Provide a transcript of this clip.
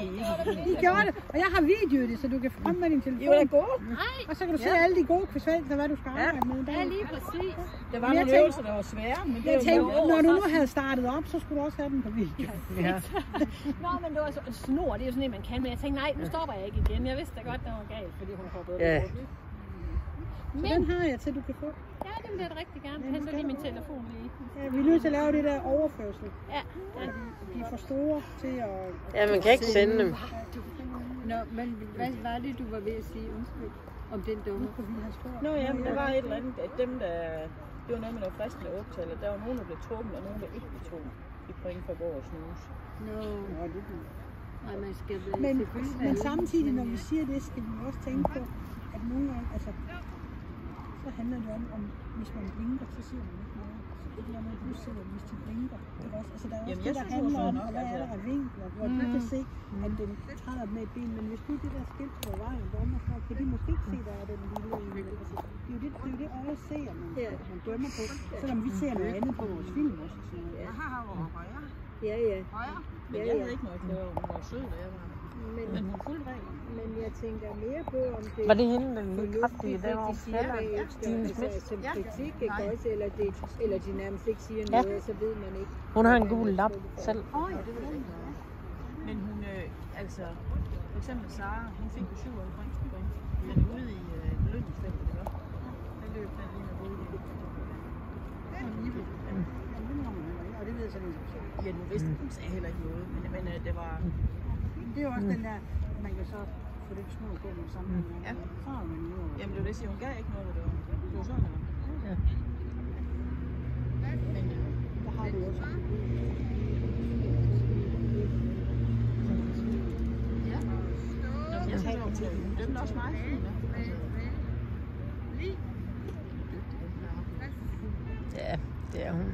I gjorde det, og jeg har videoet det, så du kan fremme med din telefon. I var da gode. Og så kan du se alle de gode kvisvalgte, hvad du skal arbejde med. Ja, lige præcis. Der var nogle øvelser, der var svære, men det jeg tænkte, var når du nu havde startet op, så skulle du også have den på video. Ja. Nå, men det var så snor, det er jo sådan en, man kan, men jeg tænkte, nej, nu stopper jeg ikke igen. Jeg vidste da godt, det var galt, fordi hun hoppede lidt. Så den har jeg til, du kan få. Ja, den vil jeg da rigtig gerne. Henter lige min telefon lige. Ja, vi er nødt til at lave det der overførsel. Ja. De er for store til at... Ja, man kan ikke sende dem. Nå, men hvad var det, du var ved at sige? Undskyld. Om den dumme? Nå ja, men der var et eller andet, at dem der... Det var noget med noget fristende optal, der var nogen, der blev trukket, og nogen, der ikke blev trukket i point for vores snus. Nå, nej, man skal vel men samtidig, når vi siger det, skal vi også tænke på, at nogle gange, altså, så handler det om, hvis man blinker, så siger man ikke noget. Så et eller andet, du ser, hvis de blinker. Ikke også? Altså, der er også det, der handler om, hvad er der af vinkler, hvor du kan se, at den træder med et ben, men hvis du det der skilt på vejen, så kan de måske ikke se, der er den lille en. Altså, det er jo det øje ser, man dømmer på, selvom vi ser noget andet på vores film også. Ja. Ja, ja. Men jeg havde ikke noget at lave, hun var sød, da jeg var der. Men hun fulgte regler. Men jeg tænker mere på, om det Var det hende, den lidt kraftige derovre? som kritik, ikke også? Eller de nærmest ikke siger noget, så ved man ikke. Hun har en gul lap selv. Men hun, altså, for eksempel Sara, hun fik jo 7 point. Men ude i belønningsfeltet, ikke også? Der løb den lige med gode liv. Og det ved jeg så ikke. Ja, nu vidste hun sagde heller ikke noget, men det var... Det er jo også den der, man kan så få det små på med sammen. Ja. Så har man jo... Jamen det var det, hun gav ikke noget, det var sådan noget. Ja. Men Der har du også. jeg synes, hun dømte også meget fint. Ja, det er hun.